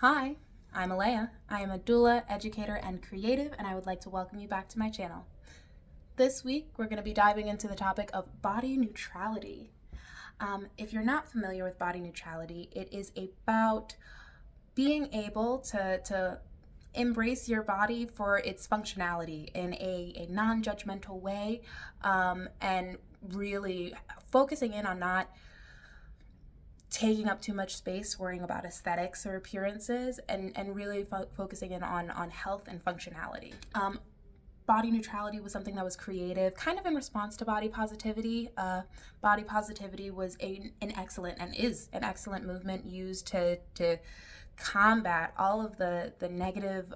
Hi, I'm Alea. I am a doula, educator, and creative, and I would like to welcome you back to my channel. This week, we're going to be diving into the topic of body neutrality. If you're not familiar with body neutrality, it is about being able to embrace your body for its functionality in a non-judgmental way, and really focusing in on not taking up too much space worrying about aesthetics or appearances, and really focusing in on health and functionality. Body neutrality was something that was creative, kind of in response to body positivity. Body positivity was an excellent, and is an excellent movement used to combat all of the negative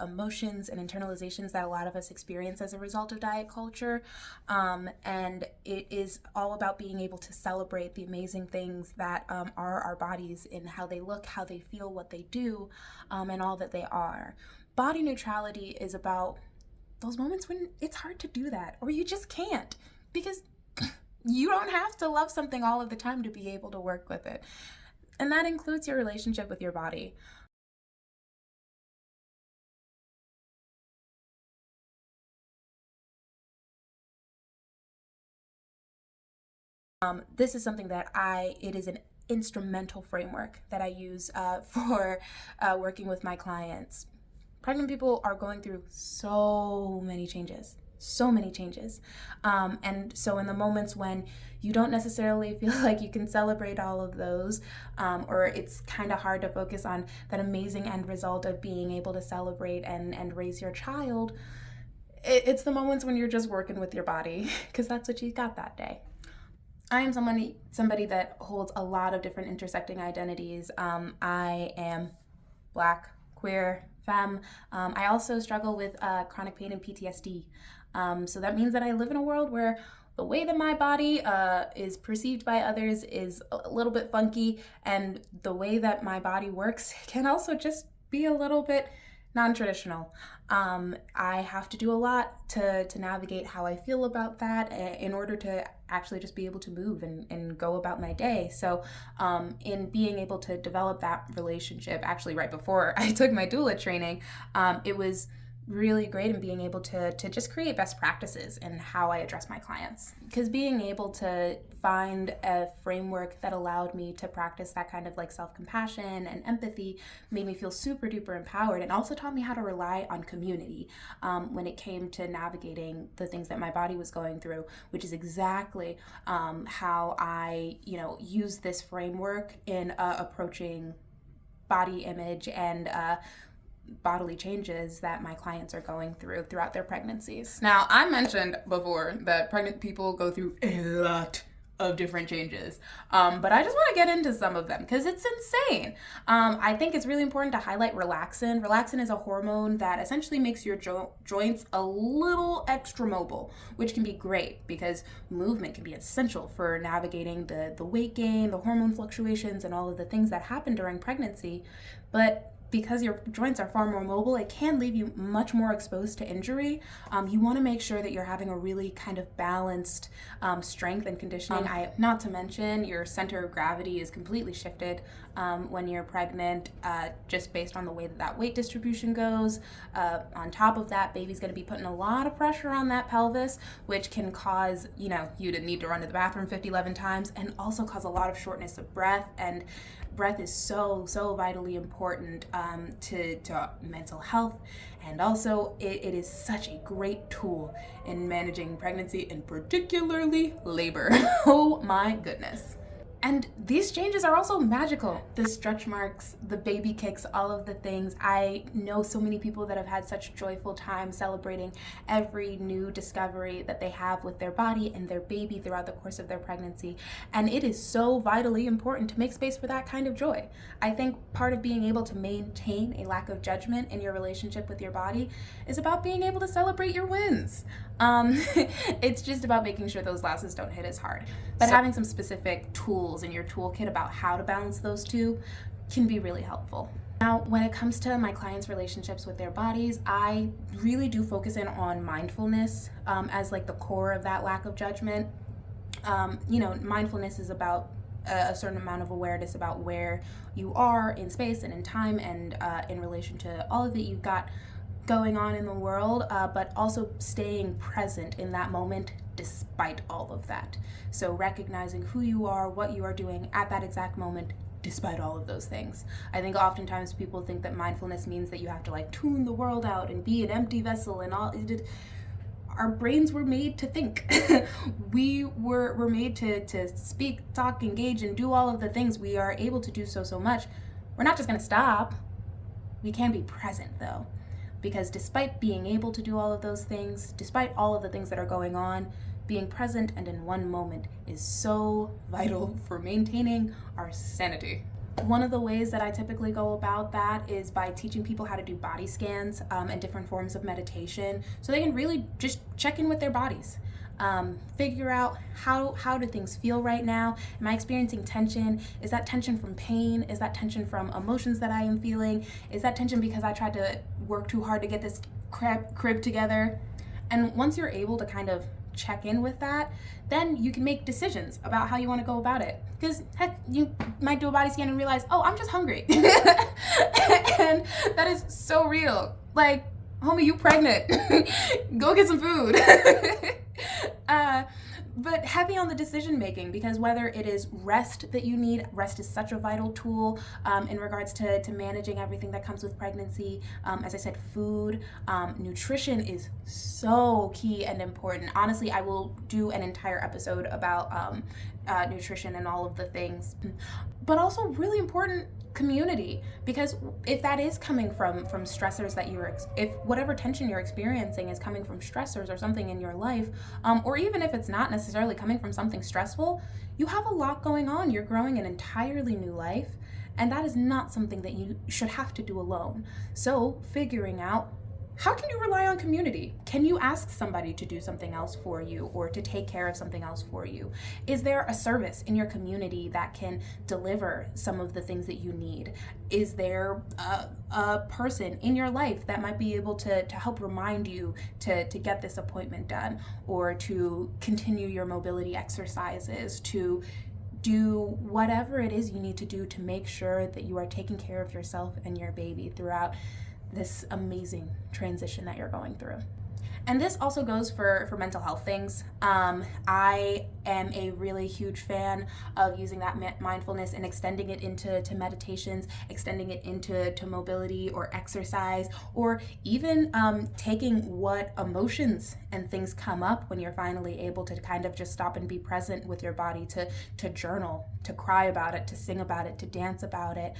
emotions and internalizations that a lot of us experience as a result of diet culture. And it is all about being able to celebrate the amazing things that are our bodies, in how they look, how they feel, what they do, and all that they are. Body neutrality is about those moments when it's hard to do that, or you just can't, because you don't have to love something all of the time to be able to work with it. And that includes your relationship with your body. This is something that it is an instrumental framework that I use for working with my clients. Pregnant people are going through so many changes. And so in the moments when you don't necessarily feel like you can celebrate all of those, or it's kind of hard to focus on that amazing end result of being able to celebrate and raise your child, it's the moments when you're just working with your body, because that's what you got that day. I am somebody that holds a lot of different intersecting identities. I am Black, queer, femme. I also struggle with chronic pain and PTSD. So that means that I live in a world where the way that my body is perceived by others is a little bit funky, and the way that my body works can also just be a little bit non-traditional. I have to do a lot to navigate how I feel about that in order to actually just be able to move and go about my day. So in being able to develop that relationship, actually right before I took my doula training, it was really great in being able to just create best practices in how I address my clients. Because being able to find a framework that allowed me to practice that kind of like self-compassion and empathy made me feel super duper empowered, and also taught me how to rely on community when it came to navigating the things that my body was going through, which is exactly how I use this framework in approaching body image and bodily changes that my clients are going through throughout their pregnancies. Now, I mentioned before that pregnant people go through a lot of different changes, but I just want to get into some of them because it's insane. I think it's really important to highlight relaxin. Relaxin is a hormone that essentially makes your joints a little extra mobile, which can be great because movement can be essential for navigating the weight gain, the hormone fluctuations, and all of the things that happen during pregnancy. But because your joints are far more mobile, it can leave you much more exposed to injury. You want to make sure that you're having a really kind of balanced strength and conditioning. Not to mention, your center of gravity is completely shifted when you're pregnant, just based on the way that weight distribution goes. On top of that, baby's going to be putting a lot of pressure on that pelvis, which can cause you to need to run to the bathroom 11 times, and also cause a lot of shortness of breath. And breath is so vitally important to mental health, and also it is such a great tool in managing pregnancy, and particularly labor. Oh my goodness. And these changes are also magical. The stretch marks, the baby kicks, all of the things. I know so many people that have had such joyful time celebrating every new discovery that they have with their body and their baby throughout the course of their pregnancy. And it is so vitally important to make space for that kind of joy. I think part of being able to maintain a lack of judgment in your relationship with your body is about being able to celebrate your wins. It's just about making sure those losses don't hit as hard. But having some specific tools in your toolkit about how to balance those two can be really helpful. Now, when it comes to my clients' relationships with their bodies, I really do focus in on mindfulness as like the core of that lack of judgment. Mindfulness is about a certain amount of awareness about where you are in space and in time, and in relation to all of that you've got going on in the world, but also staying present in that moment despite all of that. So recognizing who you are, what you are doing at that exact moment, despite all of those things. I think oftentimes people think that mindfulness means that you have to like tune the world out and be an empty vessel and all. Our brains were made to think. We were made to speak, talk, engage, and do all of the things. We are able to do so much. We're not just going to stop. We can be present though, because despite being able to do all of those things, despite all of the things that are going on, being present and in one moment is so vital for maintaining our sanity. One of the ways that I typically go about that is by teaching people how to do body scans and different forms of meditation, so they can really just check in with their bodies. Figure out how do things feel right now. Am I experiencing tension? Is that tension from pain? Is that tension from emotions that I am feeling? Is that tension because I tried to work too hard to get this crib together? And once you're able to kind of check in with that, then you can make decisions about how you want to go about it. Because heck, you might do a body scan and realize, oh, I'm just hungry. And that is so real. Like, homie, you pregnant. Go get some food. But heavy on the decision making, because whether it is rest that you need, rest is such a vital tool in regards to managing everything that comes with pregnancy. As I said, food, nutrition is so key and important. Honestly, I will do an entire episode about nutrition and all of the things. But also really important, community, because if that is coming from stressors that if whatever tension you're experiencing is coming from stressors or something in your life, or even if it's not necessarily coming from something stressful, you have a lot going on. You're growing an entirely new life, and that is not something that you should have to do alone. So figuring out, how can you rely on community? Can you ask somebody to do something else for you or to take care of something else for you? Is there a service in your community that can deliver some of the things that you need? Is there a person in your life that might be able to help remind you to get this appointment done, or to continue your mobility exercises, to do whatever it is you need to do to make sure that you are taking care of yourself and your baby throughout this amazing transition that you're going through? And this also goes for mental health things. I am a really huge fan of using that mindfulness and extending it into meditations, extending it into mobility or exercise, or even taking what emotions and things come up when you're finally able to kind of just stop and be present with your body, to journal, to cry about it, to sing about it, to dance about it,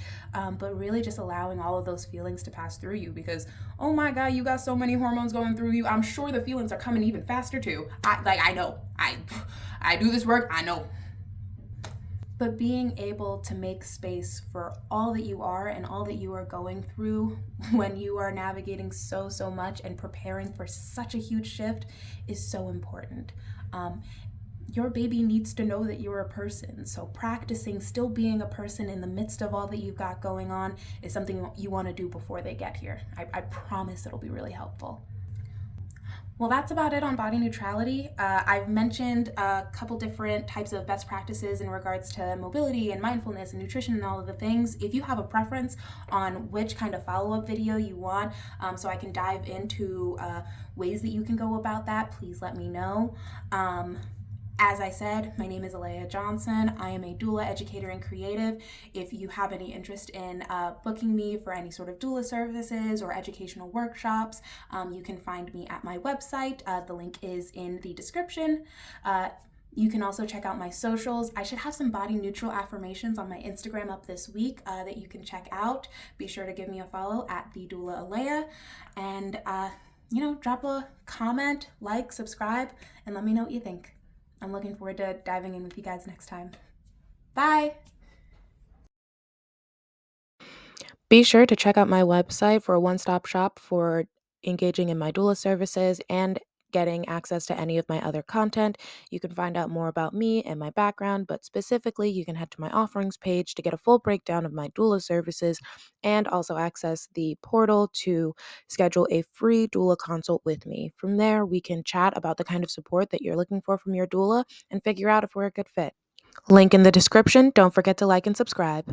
but really just allowing all of those feelings to pass through you, because oh my God, you got so many hormones going through you. I'm sure the feelings are coming even faster too. I know. I do this work, I know. But being able to make space for all that you are and all that you are going through when you are navigating so much and preparing for such a huge shift is so important. Your baby needs to know that you're a person. So practicing still being a person in the midst of all that you've got going on is something you want to do before they get here. I promise it'll be really helpful. Well, that's about it on body neutrality. I've mentioned a couple different types of best practices in regards to mobility and mindfulness and nutrition and all of the things. If you have a preference on which kind of follow-up video you want, so I can dive into ways that you can go about that, please let me know. As I said, my name is Alea Johnson. I am a doula educator and creative. If you have any interest in booking me for any sort of doula services or educational workshops, you can find me at my website. The link is in the description. You can also check out my socials. I should have some body neutral affirmations on my Instagram up this week that you can check out. Be sure to give me a follow at the doula Alea, and drop a comment, like, subscribe, and let me know what you think. I'm looking forward to diving in with you guys next time. Bye! Be sure to check out my website for a one-stop shop for engaging in my doula services and getting access to any of my other content. You can find out more about me and my background, but specifically, you can head to my offerings page to get a full breakdown of my doula services and also access the portal to schedule a free doula consult with me. From there, we can chat about the kind of support that you're looking for from your doula and figure out if we're a good fit. Link in the description. Don't forget to like and subscribe.